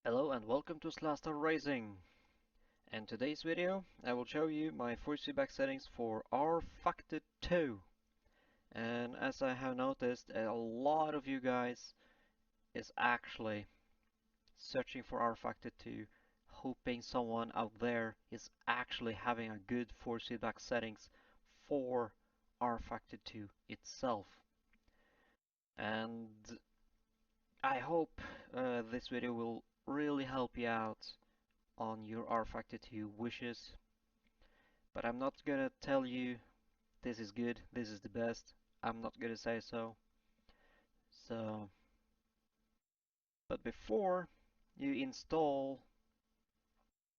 Hello and welcome to Slaastad-Racing. In today's video I will show you my force feedback settings for Rfactor2. And as I have noticed, a lot of you guys is actually searching for Rfactor2, hoping someone out there is actually having a good force feedback settings for Rfactor2 itself. And I hope this video will really help you out on your Rfactor2 wishes, but I'm not gonna tell you this is good, this is the best. I'm not gonna say so. So, but before you install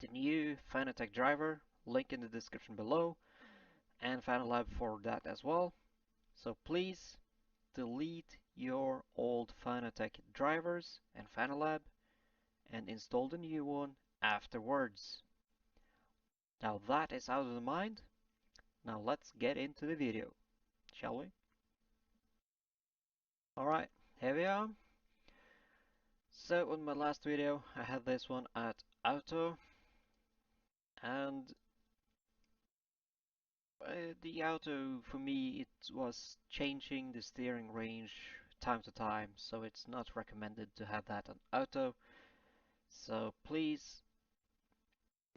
the new Fanatec driver, link in the description below, and Fanalab for that as well. So please delete your old Fanatec drivers and Fanalab and install the new one afterwards. Now that is out of the mind, now let's get into the video, shall we? Alright, here we are. So on my last video I had this one at auto, and the auto for me it was changing the steering range time to time, so it's not recommended to have that on auto. So please,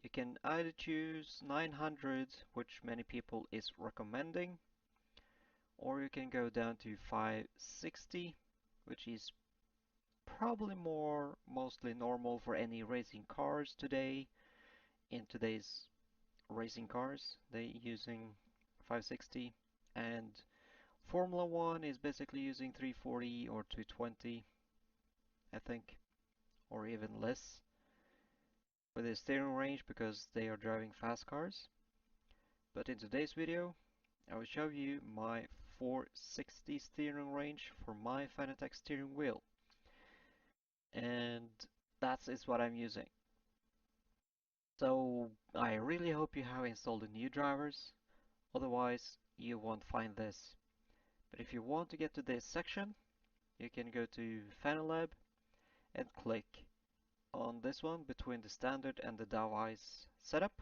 you can either choose 900, which many people is recommending, or you can go down to 560, which is probably mostly normal for any racing cars today. In today's racing cars, they using 560, and Formula 1 is basically using 340 or 220, I think, or even less for the steering range because they are driving fast cars. But in today's video, I will show you my 460 steering range for my Fanatec steering wheel, and that is what I'm using. So I really hope you have installed the new drivers, otherwise you won't find this. But if you want to get to this section, you can go to Fanalab and click on this one between the standard and the device setup.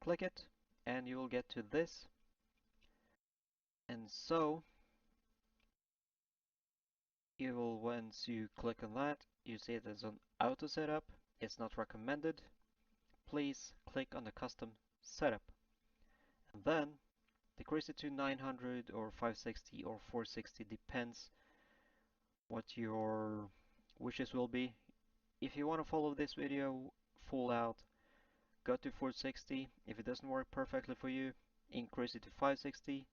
Click it and you will get to this. And so you will, once you click on that, you see it as an auto setup. It's not recommended. Please click on the custom setup. And then decrease it to 900 or 560 or 460, depends what your wishes will be. If you want to follow this video full out, go to 460. If it doesn't work perfectly for you, increase it to 560.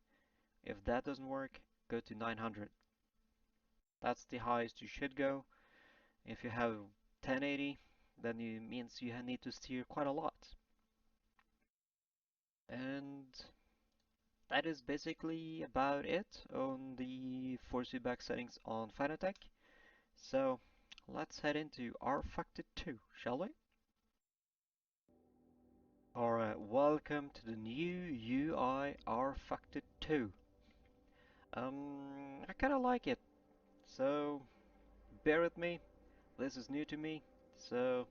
If that doesn't work, go to 900. That's the highest you should go. If you have 1080, then it means you need to steer quite a lot. And that is basically about it on the force feedback settings on Fanatec. So let's head into Rfactor2, shall we? Alright, welcome to the new UI Rfactor2. I kinda like it, so bear with me. This is new to me, so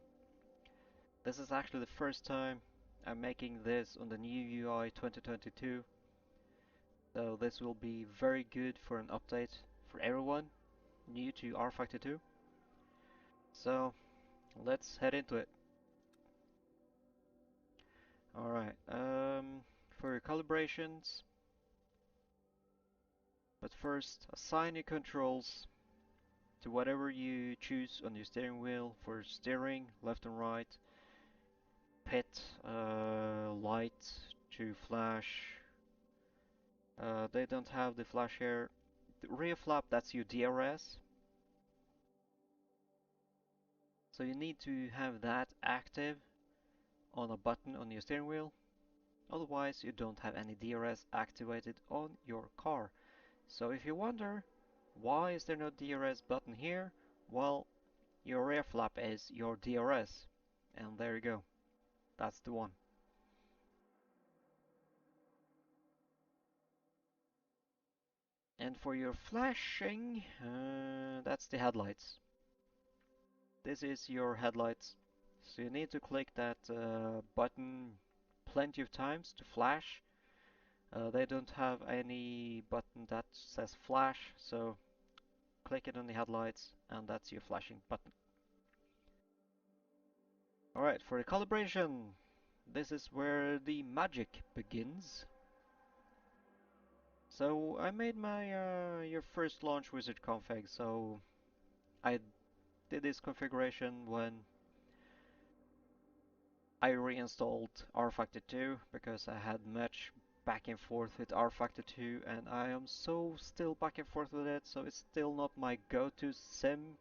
this is actually the first time I'm making this on the new UI 2022. So this will be very good for an update for everyone new to Rfactor2. So let's head into it. Alright, for your calibrations, but first assign your controls to whatever you choose on your steering wheel for steering, left and right, pit, light to flash. They don't have the flash here. The rear flap, that's your DRS. So you need to have that active on a button on your steering wheel. Otherwise, you don't have any DRS activated on your car. So if you wonder, why is there no DRS button here? Well, your rear flap is your DRS. And there you go. That's the one. And for your flashing, that's the headlights. this is your headlights. So you need to click that button plenty of times to flash. They don't have any button that says flash, so click it on the headlights and that's your flashing button. Alright, for the calibration, this is where the magic begins. So I made my your first launch wizard config, so I did this configuration when I reinstalled Rfactor2 because I had much back and forth with Rfactor2 and I am so still back and forth with it, so it's still not my go-to sim,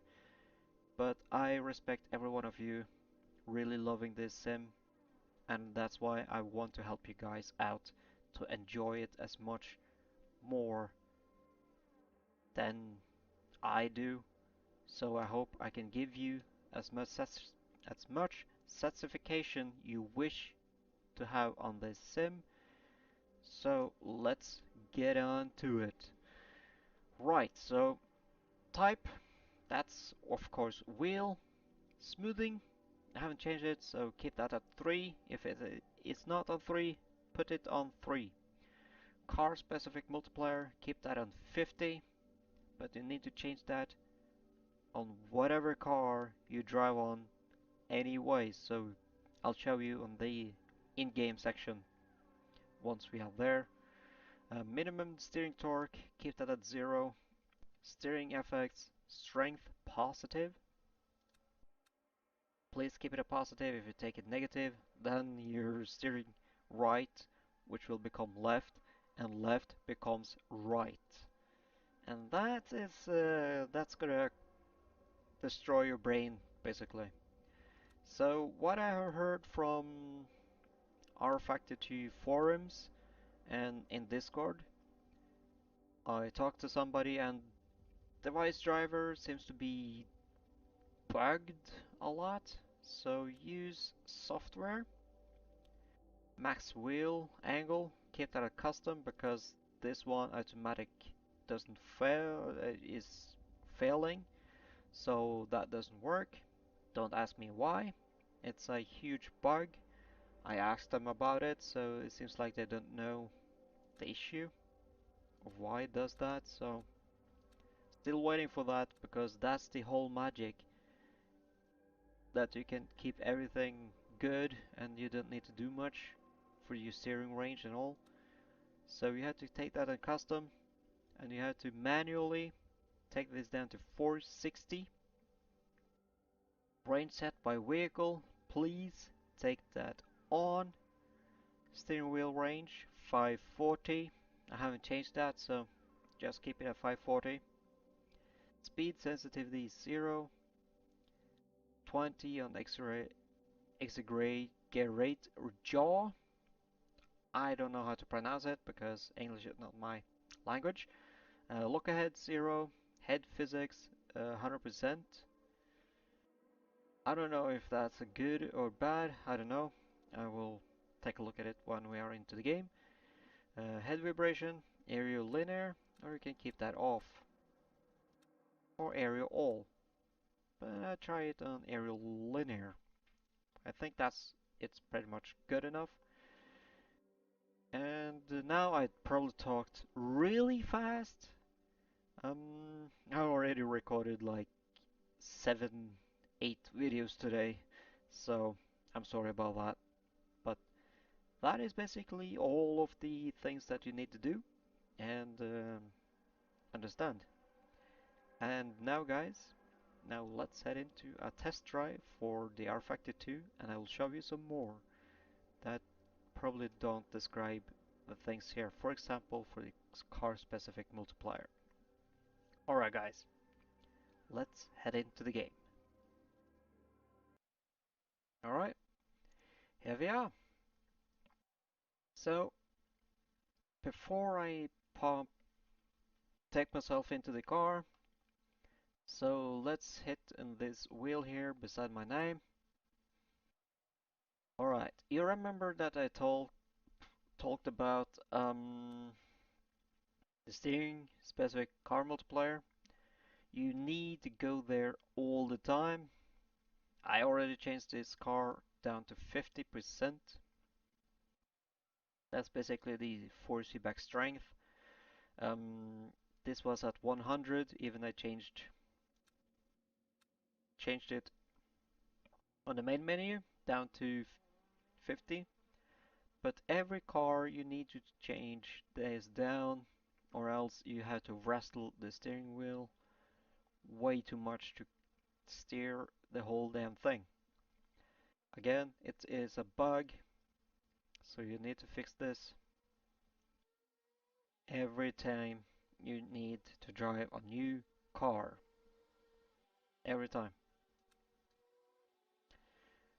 but I respect every one of you really loving this sim, and that's why I want to help you guys out to enjoy it as much more than I do. So I hope I can give you as much satisfaction you wish to have on this sim. So let's get on to it. Right, so type, that's of course wheel. Smoothing, I haven't changed it, so keep that at 3. If it's not on 3, put it on 3. Car specific multiplier, keep that on 50, but you need to change that on whatever car you drive on anyway, so I'll show you on the in-game section once we are there. Minimum steering torque, keep that at 0. Steering effects, strength positive. Please keep it a positive. If you take it negative, then you're steering right, which will become left, and left becomes right. And that's gonna destroy your brain, basically. So what I have heard from Rfactor2 forums and in Discord, I talked to somebody and device driver seems to be bugged a lot. So use software, max wheel angle, keep that at custom because this one automatic doesn't fail, is failing, so that doesn't work. Don't ask me why. It's a huge bug. I asked them about it, so it seems like they don't know the issue of why it does that, so still waiting for that because that's the whole magic, that you can keep everything good and you don't need to do much for your steering range and all. So you have to take that in custom and you have to manually take this down to 460. Range set by vehicle, please take that on. Steering wheel range 540. I haven't changed that, so just keep it at 540. Speed sensitivity is 0. 20 on exaggerate jaw. I don't know how to pronounce it because English is not my language. Look ahead 0. Head physics 100%. I don't know if that's a good or bad, I don't know. I will take a look at it when we are into the game. Head vibration, aerial linear, or you can keep that off. Or aerial all. But I try it on aerial linear. I think it's pretty much good enough. And now I probably talked really fast. I already recorded like 7, 8 videos today, so I'm sorry about that. But that is basically all of the things that you need to do and understand. And now guys, now let's head into a test drive for the Rfactor2 and I will show you some more that probably don't describe the things here. For example, for the car specific multiplier. Alright guys, let's head into the game. Alright, here we are. So, before I take myself into the car, so let's hit in this wheel here beside my name. Alright, you remember that I talked about the steering specific car multiplier? You need to go there all the time I already changed this car down to 50%. That's basically the force feedback strength. This was at 100, even I changed it on the main menu down to 50. But every car you need to change this down, or else you have to wrestle the steering wheel way too much to steer the whole damn thing. Again, it is a bug, so you need to fix this every time you need to drive a new car. Every time.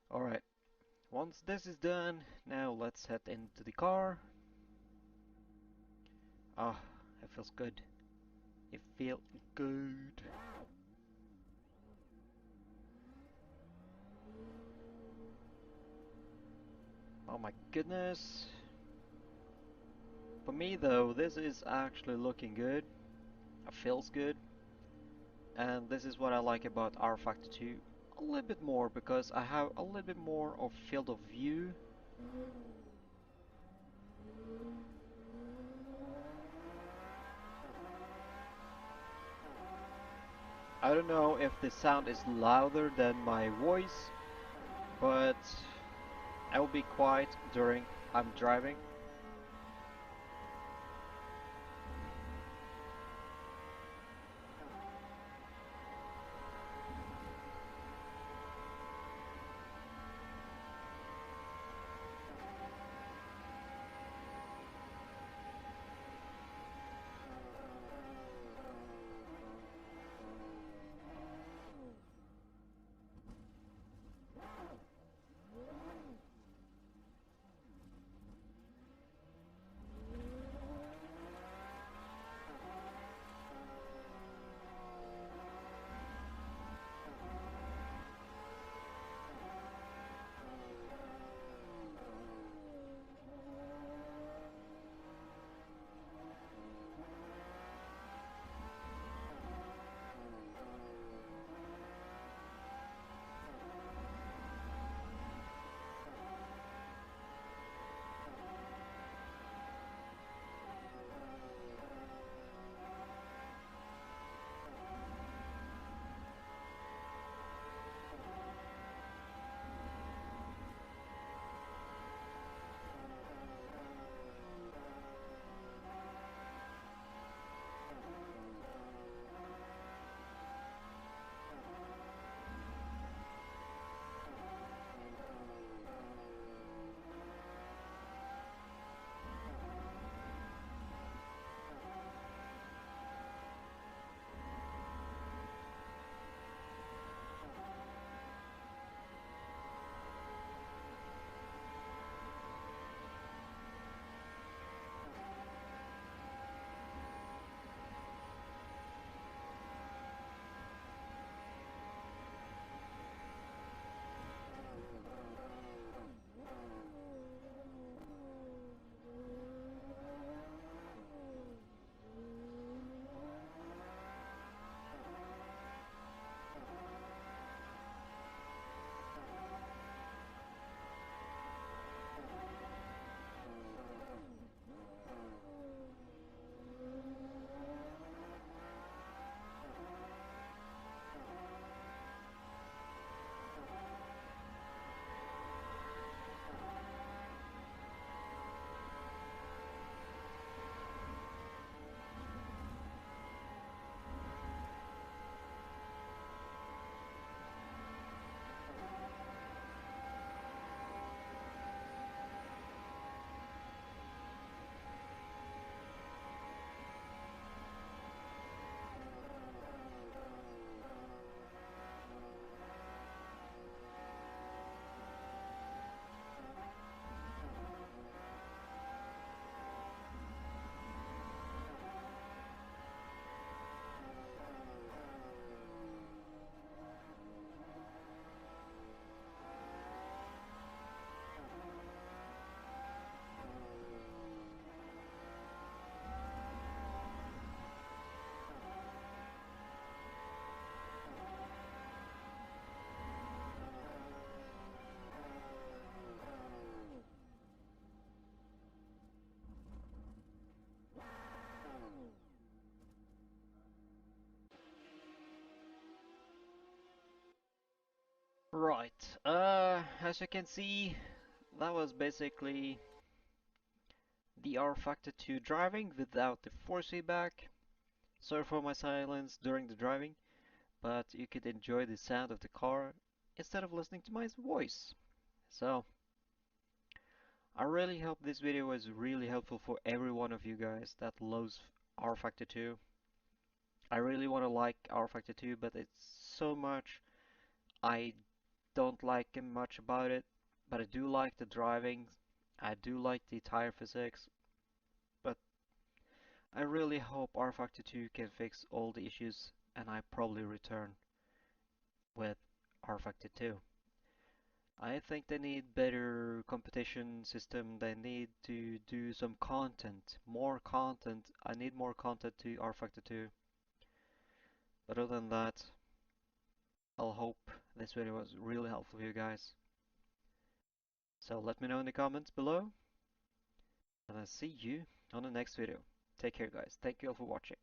Alright, once this is done, now let's head into the car. Ah, it feels good. It feels good. Oh my goodness. For me though, this is actually looking good. It feels good. And this is what I like about Rfactor2 a little bit more, because I have a little bit more of field of view. I don't know if the sound is louder than my voice, but I will be quiet during I'm driving. Right, as you can see, that was basically the Rfactor2 driving without the force feedback. Sorry for my silence during the driving, but you could enjoy the sound of the car instead of listening to my voice. So, I really hope this video was really helpful for every one of you guys that loves Rfactor2. I really want to like Rfactor2, but it's so much I don't like much about it. But I do like the driving, I do like the tire physics, but I really hope Rfactor2 can fix all the issues and I probably return with Rfactor2. I think they need better competition system. They need to do some content, more content. I need more content to Rfactor2. But other than that, I'll hope this video was really helpful for you guys. So let me know in the comments below, and I'll see you on the next video. Take care, guys. Thank you all for watching.